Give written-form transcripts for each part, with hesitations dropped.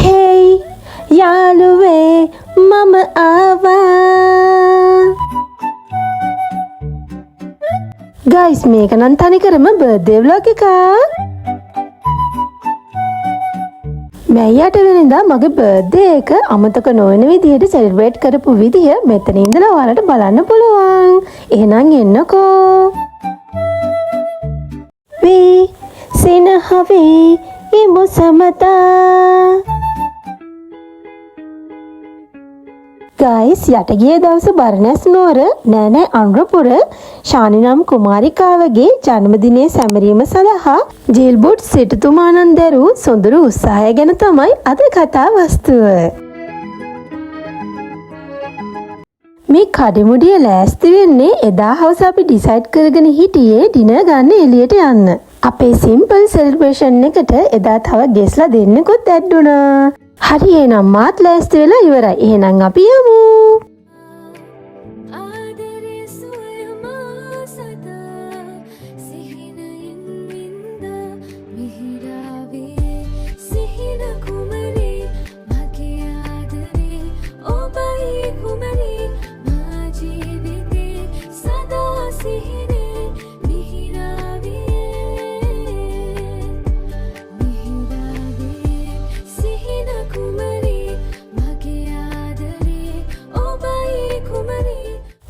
Hey යාළුවේ මම ආවා. Guys මේක නම් තනිකරම birthday vlog එකක්. මැයි 8 වෙනිදා මගේ birthday එක අමතක නොවන විදිහට celebrate කරපු විදිහ මෙතන ඉඳලා ඔයාලට බලන්න පුළුවන්. එහෙනම් එන්නකෝ. We සිනහවේ ඉමු සමතා. ගයිස් යට ගිය දවස බරණැස් නුවර නෑනෑ අනුරපුර ශානි නම් කුමාරිකාවගේ ජන්මදිනයේ සැමරීම සඳහා ජීල්බුඩ් සිටුතුමාණන් දැරූ සොඳුරු උත්සාහය ගැන තමයි අද කතා වස්තුව. මේ කඩිමුඩිය ලෑස්ති වෙන්නේ එදා හවස අපි ඩිසයිඩ් කරගෙන හිටියේ ඩිනර් ගන්න එළියට යන්න. අපේ සිම්පල් සෙලිබ්‍රේෂන් එකට එදා තව ගෙස්ලා දෙන්නෙකුත් ඇඩ් වුණා. හරි එහෙනම් මාත් ලෑස්ති වෙලා ඉවරයි. එහෙනම් අපි යමු.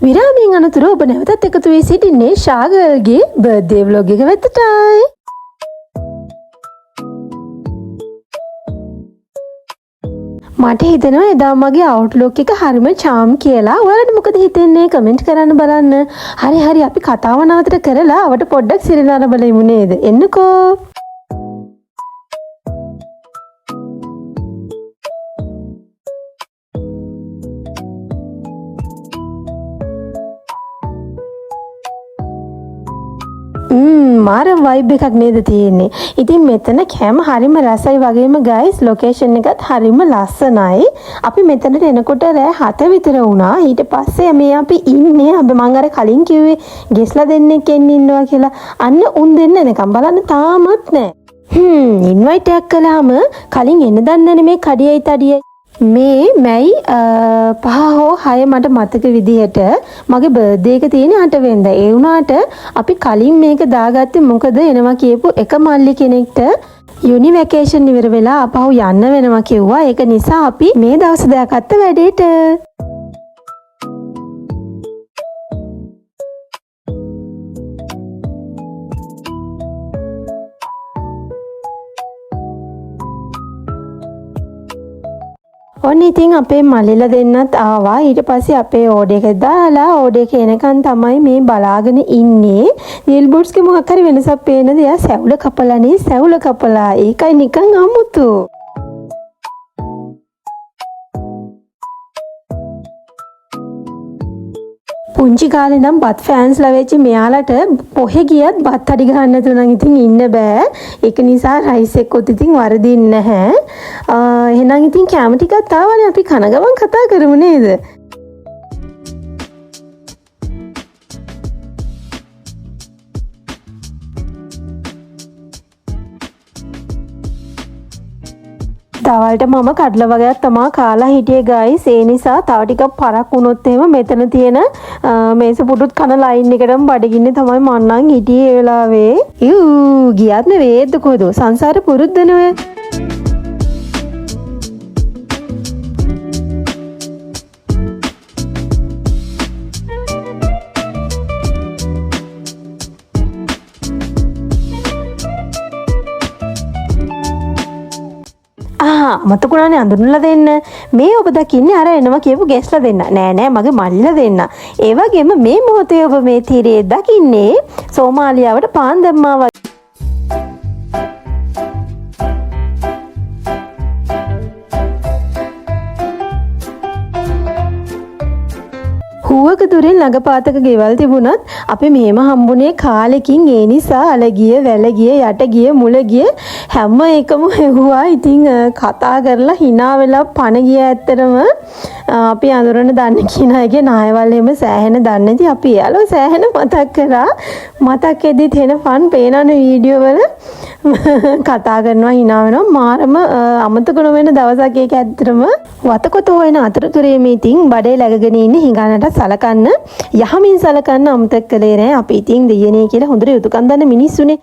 විරාමයෙන් අනතුරු ඔබ නැවතත් එකතු වී සිටින්නේ ශාගල්ගේ බර්ත්ඩේ ව්ලොග් එක වෙතටයි. මට හිතෙනවා එදා මගේ අවුට්ලුක් එක හරිම charm කියලා. ඔයාලට මොකද හිතෙන්නේ කමෙන්ට් කරන්න බලන්න. හරි අපි කතාව නවතට කරලා අවට පොඩ්ඩක් සිරිනර බලමු නේද? එන්නකෝ. මාර වයිබ් එකක් නේද තියෙන්නේ. ඉතින් මෙතන කැම හරිම රසයි වගේම ගයිස් ලොකේෂන් එකත් හරිම ලස්සනයි. අපි මෙතනට එනකොට රෑ 7 විතර වුණා. ඊට පස්සේ මේ අපි ඉන්නේ මම අර කලින් කිව්වේ ගෙස්ලා දෙන්නෙක් එන්න ඉන්නවා කියලා. අන්න උන් දෙන්න එනකම් බලන්න තාමත් නැහැ. ඉන්වයිට් එකක් කළාම කලින් එන්න දන්නනේ මේ කඩියයි තඩියයි. මේ මැයි 5 හෝ 6 මට මතක විදිහට මගේ බර්ත්ඩේ එක තියෙන්නේ 8 වෙනිදා. ඒ වුණාට අපි කලින් මේක දාගත්තේ මොකද එනවා කියපු එක මල්ලි කෙනෙක්ට යුනි වැකේෂන් ඉවර වෙලා අපහු යන්න වෙනවා කිව්වා. ඒක නිසා අපි මේ දවස් දාගත්ත වැඩේට. ඔන්න ඉතින් අපේ මල්ලිලා දෙන්නත් ආවා. ඊට පස්සේ අපේ ඕඩර් එක දාලා ඕඩර් එක එනකන් තමයි මේ බලාගෙන ඉන්නේ. ජීල්බුඩ්ස්ගේ මොකක් හරි වෙනසක් පේනද? එයා සැවුල කපලානේ සැවුල කපලා. ඒකයි නිකන් අමුතු. පුංචි කාලේ නම් බත් ෆෑන්ස්ලා වෙච්ච මෙයාලට පොහෙ ගියත් බත් අඩි ගන්න නැතුව නම් ඉතින් ඉන්න බෑ. ඒක නිසා රයිස් එක්කත් ඉතින් වරදින්නේ නැහැ. එහෙනම් ඉතින් කැම ටිකක් ආවනේ අපි කන ගමන් කතා කරමු නේද? දවල්ට මම කඩල වගේක් තමයි කාලා හිටියේ ගයිස්. ඒ නිසා තව ටිකක් පරක් වුණොත් එහෙම මෙතන තියෙන මේස පුඩුත් කන ලයින් එකටම බඩගින්නේ තමයි මන්නම් හිටියේ ඒ වෙලාවේ. ගියත් නෙවෙයිද කොහෙද සංසාරේ පුරුද්දනේ ඔය. මතකුණානේ අඳුරලා දෙන්න. මේ ඔබ දකින්නේ අර එනවා කියපු ගෙස්ලා දෙන්න. නෑ මගේ මල්ලිලා දෙන්න. ඒ වගේම මේ මොහොතේ ඔබ මේ තීරයේ දකින්නේ සෝමාලියාවට පාන් දැම්මා වගේ. හුව දුරක දුරින් ළඟපාතක ගෙවල් තිබුණත් අපි මෙහෙම හම්බුනේ කාලෙකින්. ඒ නිසා අලගිය වැලගිය යටගිය මුලගිය හැම එකම හෙව්වා. ඉතින් කතා කරලා hina වෙලා පණ ගිය ඇත්තටම අපි අඳුරන දන්න කියන අයගේ නායවල් එහෙම සෑහෙන දන්නේ නැති අපි යාළුවෝ සෑහෙන මතක් කරා. මතක් එද්දිත් එන ෆන් පේනන වීඩියෝ වල කතා කරනවා hina වෙනවා. මාරම අමතක නොවෙන දවසක් ඒක ඇත්තටම. වතකොත හොයන අතරතුරේ මේ ඉතින් බඩේ läගගෙන ඉන්න හිඟානට සලකන්න යහමින් සලකන්න අමතක කළේ නෑ. අපි ඉතින් දෙයනේ කියලා හොඳට යුතුයකම් දන්න මිනිස්සුනේ.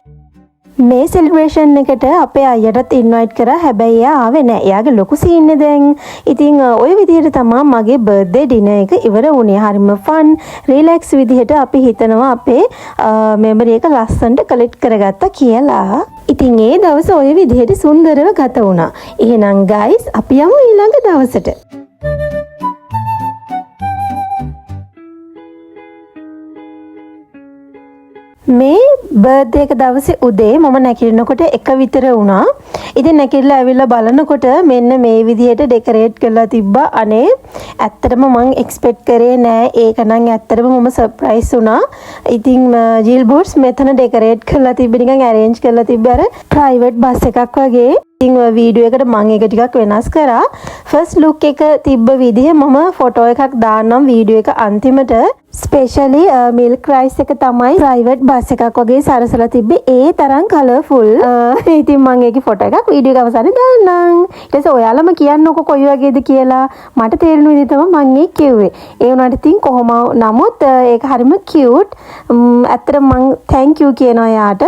මේ සෙලිබ්‍රේෂන් එකට අපේ අයියටත් ඉන්වයිට් කරා. හැබැයි එයා ආවේ නෑ. එයාගේ ලොකු සීන් දැන්. ඉතින් ওই විදිහට තමයි මගේ බර්ත්ඩේ ඩිනර් එක ඉවර වුණේ. හරිම ෆන් රිලැක්ස් විදිහට අපි හිතනවා අපේ මෙමරි එක ලස්සනට කලෙක්ට් කරගත්තා කියලා. ඉතින් ඒ දවස ওই විදිහට සුන්දරව ගත වුණා. එහෙනම් ගයිස් අපි යමු ඊළඟ දවසට. මේ බර්ත්ඩේ එක දවසේ උදේ මම නැගිටිනකොට 1 විතර වුණා. ඉතින් නැගිටලා ඇවිල්ලා බලනකොට මෙන්න මේ විදිහට ඩෙකොරේට් කරලා තිබ්බා. අනේ ඇත්තටම මම එක්ස්පෙක්ට් කරේ නෑ. ඒක නම් ඇත්තටම මම සර්ප්‍රයිස් වුණා. ඉතින් ජිල් බෝට්ස් මෙතන ඩෙකොරේට් කරලා තිබ්බ නිකන් ඇරේන්ජ් කරලා තිබ්බ අර ප්‍රයිවට් බස් එකක් වගේ. ඉතින් වීඩියෝ එකට මම ඒක ටිකක් වෙනස් කරා. ෆස්ට් ලුක් එක තිබ්බ විදිහ මම ෆොටෝ එකක් දාන්නම් වීඩියෝ එක අන්තිමට. ස්පෙෂලි මිල්ක් රයිස් එක තමයි ප්‍රයිවට් බස් එකක් වගේ සරසලා තිබ්බේ. ඒ තරම් කලර්ෆුල්. ඉතින් මම ඒකේ ෆොටෝ එකක් වීඩියෝ එක අවසානයේ දාන්නම්. ඊට පස්සේ ඔයාලම කියන්නකො කොයි වගේද කියලා. මට තේරෙන විදිහ තමයි මම ඒක කිව්වේ. ඒ වුණාට ඉතින් කොහොම නමුත් ඒක හරිම කියුට්. ඇත්තටම මම thank you කියනවා යාට.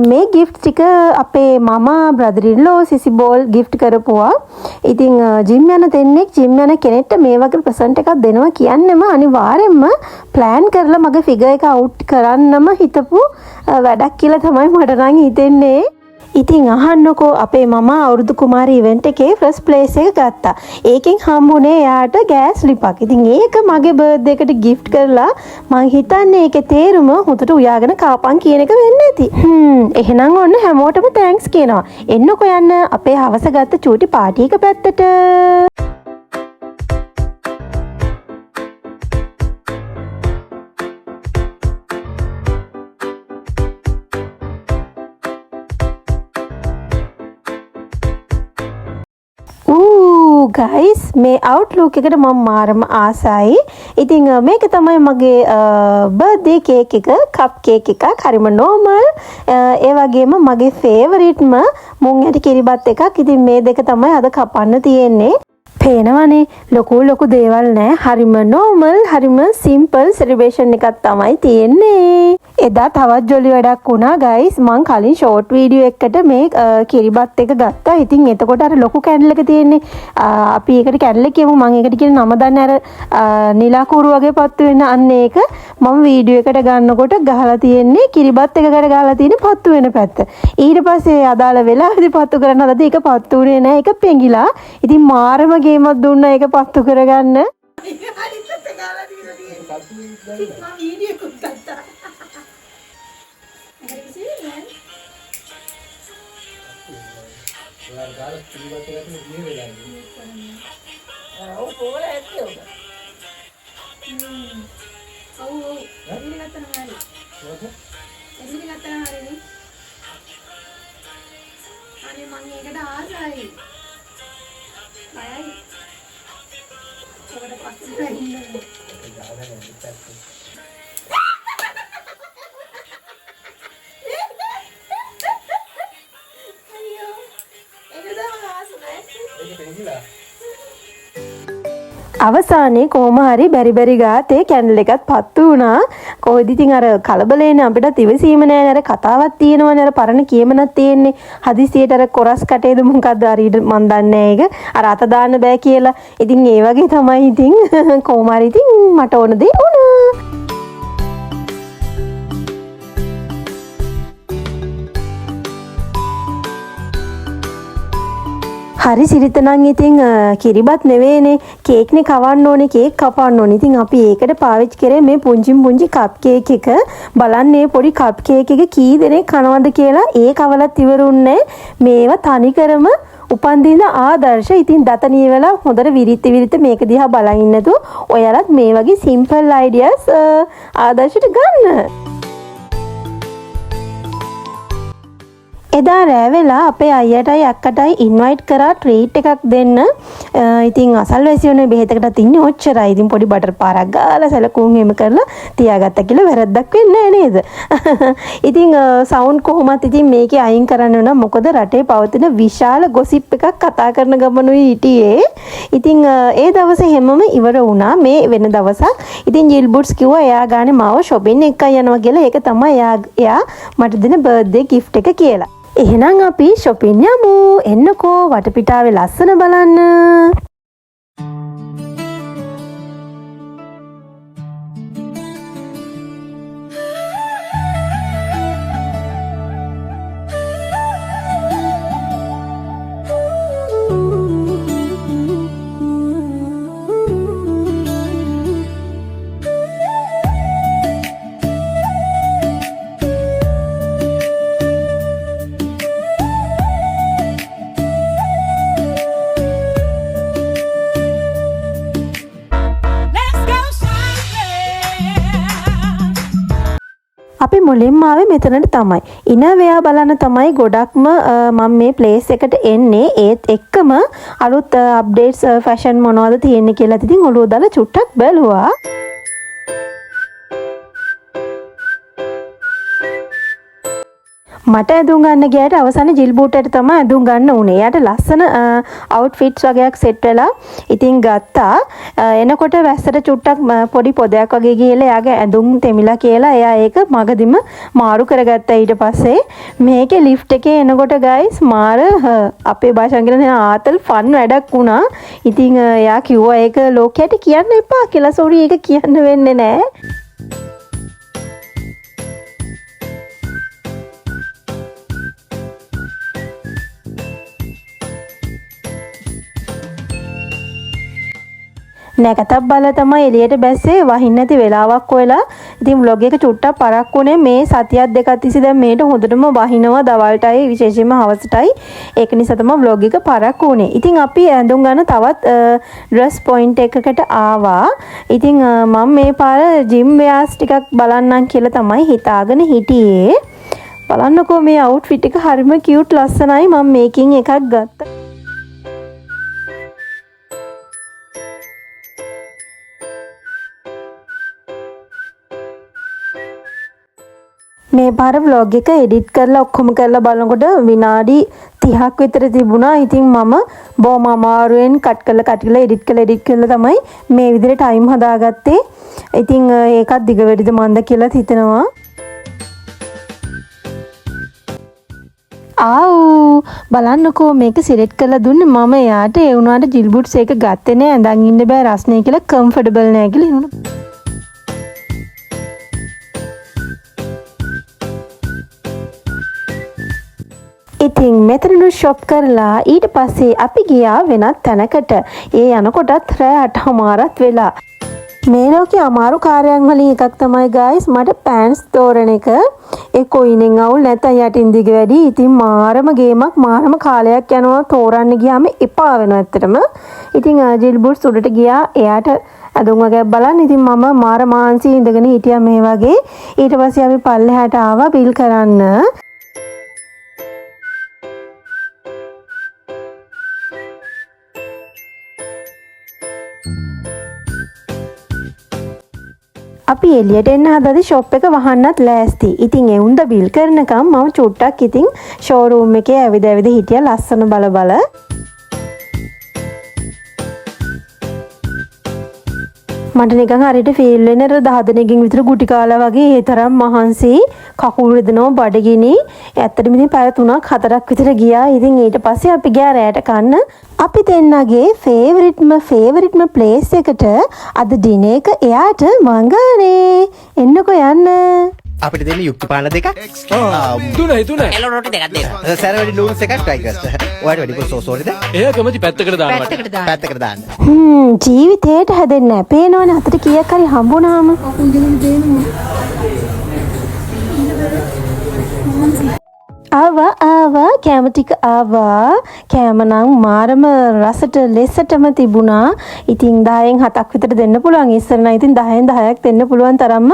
මේ gift ටික අපේ මමා brother in law සිසි බෝල් gift කරපුවා. ඉතින් ජිම් යන දෙන්නෙක් ජිම් යන කෙනෙක්ට මේ වගේ ප්‍රසන්ට් එකක් දෙනවා කියන්නේම අනිවාර්යෙන්ම ප්ලෑන් කරලා මගේ ෆිගර් එක අවුට් කරන්නම හිතපු වැඩක් කියලා තමයි මට නම් හිතෙන්නේ. ඉතින් අහන්නකෝ අපේ මම අවුරුදු කුමාරි ඉවෙන්ට් එකේ ෆස්ට් ප්ලේස් එක ගත්තා. ඒකෙන් හම්බුනේ එයාට ගෑස් ලිපක්. ඉතින් ඒක මගේ බර්ත්ඩේ එකට gift කරලා මං හිතන්නේ ඒකේ තේරුම හොඳට උයාගෙන කාපන් කියන එක වෙන්න ඇති. එහෙනම් ඔන්න හැමෝටම තෑන්ක්ස් කියනවා. එන්නකෝ යන්න අපේ හවස ගත්ත චූටි පාටි එක පැත්තට. ගයිස් මේ අවුට්ලුක් එකට මම මාරම ආසයි. ඉතින් මේක තමයි මගේ බර්ත්ඩේ කේක් එක. කප් කේක් එකක්. හරිම නෝමල්. ඒ වගේම මගේ ෆේවරිට්ම මුං ඇටි කිරිබත් එකක්. ඉතින් මේ දෙක තමයි අද කපන්න තියෙන්නේ. පේනවනේ ලොකු දේවල් නෑ. හරිම නෝමල් හරිම සිම්පල් සෙලිබ්‍රේෂන් එකක් තමයි තියෙන්නේ. එදා තවත් ජොලි වැඩක් වුණා ගයිස්. මං කලින් ෂෝට් වීඩියෝ එකකට මේ කිරිබත් එක ගත්තා. ඉතින් එතකොට අර ලොකු කැන්ඩල් එක තියෙන්නේ. අපි ඒකට කැන්ඩල් කියමු. මං ඒකට කියන නම දන්නේ අර නිලාකුරු වගේ පත්තු වෙන අන්න ඒක මම වීඩියෝ එකට ගන්නකොට ගහලා තියෙන්නේ කිරිබත් එකකට ගහලා තියෙන්නේ පත්තු වෙන පැත්ත. ඊට පස්සේ අදාළ වෙලාවෙදි පත්තු කරන්න හදලා ඒක පත්තු වුණේ නෑ. ඒක පෙඟිලා. ඉතින් මාරම ගේමක් දුන්නා ඒක පත්තු කරගන්න. අවසානයේ කොහොම හරි බැරි ගාතේ කැන්ඩල් එකත් පත්තු වුණා. කොහොද ඉතින් අර කලබලේනේ අපිට ඉවසීම නෑනේ. අර කතාවක් තියෙනවනේ අර පරණ කියමනක් තියෙන්නේ. හදිසියට අර කොරස් කටේද මොකක්ද හරියට මන් දන්නේ ඒක. අර අත දාන්න බෑ කියලා. ඉතින් ඒ වගේ තමයි ඉතින් කොහොම හරි ඉතින් මට ඕන දේ වුණා. හරි සිරිතනම් ඉතින් කිරිබත් නෙවෙයිනේ කේක්නේ කවන්න ඕනේ කේක් කපන්න ඕනේ. ඉතින් අපි ඒකට පාවිච්චි කරේ මේ පුංචි කප් කේක් එක. බලන්නේ පොඩි කප් කේක් එක කී දෙනෙක් කනවද කියලා. ඒ කවලත් ඉවරුන්නේ. මේවා තනිකරම උපන්දින ආදර්ශ. ඉතින් දතනිය වෙලා හොඳට විරිත් මේක දිහා බලන් ඉන්නතු ඔයාලත් මේ වගේ සිම්පල් අයිඩියාස් ආදර්ශයට ගන්න. එදා රෑ වෙලා අපේ අයියටයි අක්කටයි ඉන්වයිට් කරා ට්‍රීට් එකක් දෙන්න. ඉතින් අසල්වැසියෝනේ බෙහෙතකටත් ඉන්නේ ඔච්චරයි. ඉතින් පොඩි බටර් පාරක් ගාලා සැලකුම් එහෙම කරලා තියාගත්තා කියලා වැරද්දක් වෙන්නේ නේද? ඉතින් සවුන්ඩ් කොහොමත් ඉතින් මේකේ අයින් කරන්න වෙනවා. මොකද රටේ පවතින විශාල ගොසිප් එකක් කතා කරන ගමනුයි හිටියේ. ඉතින් ඒ දවසේ හැමම ඉවර වුණා. මේ වෙන දවසක්. ඉතින් ජිල්බුට්ස් කිව්වා එයා ගානේ මාව shopping එකයි යනවා කියලා. ඒක තමයි එයා මට දෙන බර්ත්ඩේ gift එක කියලා. එහෙනම් අපි shopping යමු. එන්නකෝ වටපිටාවේ ලස්සන බලන්න. අපි මුලින්ම ආවේ මෙතනට තමයි. ඉනර්වෙයා බලන්න තමයි ගොඩක්ම මම මේ ප්ලේස් එකට එන්නේ. ඒත් එක්කම අලුත් අප්ඩේට්ස් ෆැෂන් මොනවද තියෙන්නේ කියලා ඉතින් ඔළුව දාලා චුට්ටක් බැලුවා. මට ඇඳුම් ගන්න ගියාට අවසානයේ ජිල් බූට්ට තමයි ඇඳුම් ගන්න උනේ. එයාට ලස්සන අවුට්ෆිට්ස් වගේක් සෙට් වෙලා ඉතින් ගත්තා. එනකොට වැස්සට චුට්ටක් පොඩි පොදයක් වගේ ගිහලා එයාගේ ඇඳුම් තෙමිලා කියලා එයා ඒක මගදිම මාරු කරගත්තා. ඊට පස්සේ මේකේ ලිෆ්ට් එකේ එනකොට ගයිස් මාර අපේ භාෂාවෙන් කියන ආතල් ෆන් වැඩක් වුණා. ඉතින් එයා කිව්වා ඒක ලෝකයට කියන්න එපා කියලා. සෝරි ඒක කියන්න වෙන්නේ නැහැ. නැකතක් බලලා තමයි එළියට බැස්සේ වහින්න නැති වෙලාවක් හොයලා ඉතින් vlog එක චුට්ටක් පරක් වුණේ මේ සතියක් දෙකක් තිස්සේ දැන් මේට හොඳටම වහිනවා දවල්ටයි විශේෂයෙන්ම හවසටයි ඒක නිසා තමයි vlog එක පරක් වුණේ. ඉතින් අපි ඇඳුම් ගන්න තවත් dress point එකකට ආවා. ඉතින් මම මේ පාර gym wears ටිකක් බලන්නම් කියලා තමයි හිතාගෙන හිටියේ. බලන්නකෝ මේ outfit එක හරිම cute ලස්සනයි. මම මේකින් එකක් ගත්තා. මේ පාර vlog එක edit කරලා ඔක්කොම කරලා බලනකොට විනාඩි 30ක් විතර තිබුණා. ඉතින් මම බොහොම අමාරුවෙන් කට් කරලා edit කරලා තමයි මේ විදිහට time හදාගත්තේ. ඉතින් ඒකත් දිග වැඩිද මන්ද කියලා හිතනවා. ආව් බලන්නකෝ මේක සිලෙක්ට් කරලා දුන්නේ මම එයාට. ඒ වුණාට ජිල් බූට්ස් එක ගත්තේ නෑ. ඇඳන් ඉන්න බෑ රස්නේ කියලා කම්ෆර්ටබල් නෑ කියලා එනවා. ඉතින් මෙතනු ෂොප් කරලා ඊට පස්සේ අපි ගියා වෙනත් තැනකට. ඒ යනකොටත් රෑ 8:00 වෙලා. මේ ලෝකේ අමාරු කාර්යයන් වලින් එකක් තමයි guys මට pants තෝරන එක. ඒ කොයිනෙන් අවුල් නැත්නම් යටින් දිග වැඩි. ඉතින් මාරම ගේමක් මාරම කාලයක් යනවා තෝරන්න ගියාම එපා වෙනවා ඇත්තටම. ඉතින් ජිල් බූට්ස් උඩට ගියා. එයාට ඇඳුම් වගේක් බලන්න. ඉතින් මම මාර මාන්සි ඉඳගෙන හිටියා මේ වගේ. ඊට පස්සේ අපි පල්ලෙහාට ආවා බිල් කරන්න. අපි එළියට එන්න හදද්දි ෂොප් එක වහන්නත් ලෑස්ති. ඉතින් ඒ උන්ද බිල් කරනකම් මම චුට්ටක් ඉතින් ෂෝරූම් එකේ ඇවිද හිටියා ලස්සන බල. මට නිකන් හරියට ෆීල් වෙන 10 දිනකින් විතර ගුටි කාලා වගේ ඒ තරම් මහන්සි කකුල් රිදෙනවා බඩගිනි. ඇත්තටම ඉතින් පැය 3ක් 4ක් විතර ගියා. ඉතින් ඊට පස්සේ අපි ගියා රැයට කන්න. අපි දෙන්නගේ ෆේවරිට්ම ප්ලේස් එකට අද ඩිනර් එක එයාට මංගානේ. එන්නකෝ යන්න. අපිට දෙන්න යුක්ති පාන දෙකක්. තුනයි. එළවලු රොටි දෙකක් දෙන්න. සැරවැඩි නූඩ්ස් එකක් try කරන්න. ඔයාලට වැඩි පොල් සෝස් ඕනේද? එයා කැමති පැත්තකට දාන්න. පැත්තකට දාන්න. ජීවිතේට හැදෙන්නේ නැහැ. පේනවනේ අතට කීයක් හරි හම්බුනාම. ආවා කෑම ටික ආවා. කෑම නම් මාරම රසට ලෙසටම තිබුණා. ඉතින් 10න් 7ක් විතර දෙන්න පුළුවන්. ඉස්සර නම් ඉතින් 10න් 10ක් දෙන්න පුළුවන් තරම්ම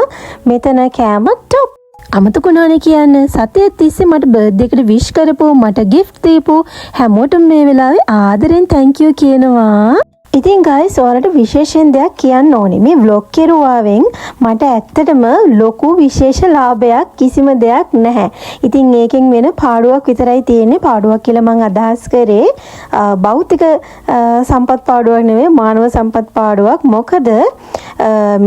මෙතන කෑම টොප්. අමතකුණානේ කියන්න සතියක් තිස්සේ මට බර්ත්ඩේ එකට විශ් කරපු මට ගිෆ්ට් දීපු හැමෝටම මේ වෙලාවේ ආදරෙන් thank you කියනවා. ඉතින් guys ඔයාලට විශේෂයෙන් දෙයක් කියන්න ඕනේ. මේ vlog කෙරුවාවෙන් මට ඇත්තටම ලොකු විශේෂ ලාභයක් කිසිම දෙයක් නැහැ. ඉතින් ඒකෙන් වෙන පාඩුවක් විතරයි තියෙන්නේ. පාඩුවක් කියලා මම අදහස් කරේ භෞතික සම්පත් පාඩුවක් නෙවෙයි මානව සම්පත් පාඩුවක්. මොකද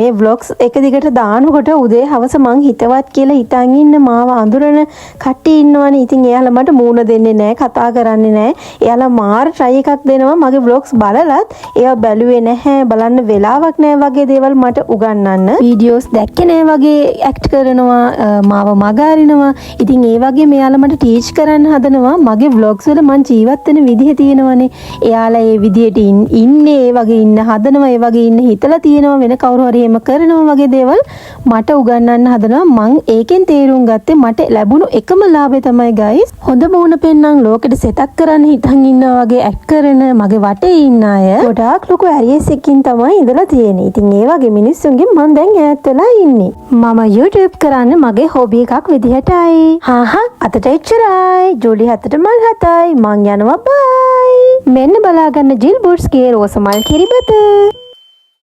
මේ vlogs එක දිගට දානකොට උදේ හවස මං හිතවත් කියලා හිතන් ඉන්න මාව අඳුරන කට්ටිය ඉන්නවනේ. ඉතින් එයාලා මට මූණ දෙන්නේ නැහැ, කතා කරන්නේ නැහැ. එයාලා මාර try එකක් දෙනවා මගේ vlogs බලලත් ඒවා බැලුවේ නැහැ, බලන්න වෙලාවක් නැහැ වගේ දේවල් මට උගන්වන්න. වීඩියෝස් දැක්කේ නැහැ වගේ ඇක්ට් කරනවා, මාව මග අරිනවා. ඉතින් ඒ වගේ මෙයාලා මට ටීච් කරන්න හදනවා. මගේ vlogs වල මං ජීවත් වෙන විදිහ තියෙනවනේ. එයාලා ඒ විදිහට ඉන්නේ, ඒ වගේ ඉන්න හදනවා, ඒ වගේ ඉන්න හිතලා තියෙනවා, වෙන කවුරු හරි එහෙම කරනවා වගේ දේවල් මට උගන්වන්න හදනවා. මං ඒකෙන් තේරුම් ගත්තේ මට ලැබුණු එකම ලාභය තමයි guys හොඳ මූණ පෙන්නම් ලෝකෙට සෙටක් කරන්න හිතන් ඉන්නවා වගේ ඇක්ට් කරන මගේ වටේ ඉන්න අය ගොඩාක් ලොකු ඇරියස් එකකින් තමයි ඉඳලා තියෙන්නේ. ඉතින් ඒ වගේ මිනිස්සුන්ගෙන් මම දැන් ඈත් වෙලා ඉන්නේ. මම YouTube කරන්න මගේ හොබි එකක් විදිහටයි. අතට එච්චරයි. ජූලි 7ට මල් 7යි. මං යනවා බයි. මෙන්න බලාගන්න ජිල් බුට්ස්ගේ රෝස මල් කිරිබත.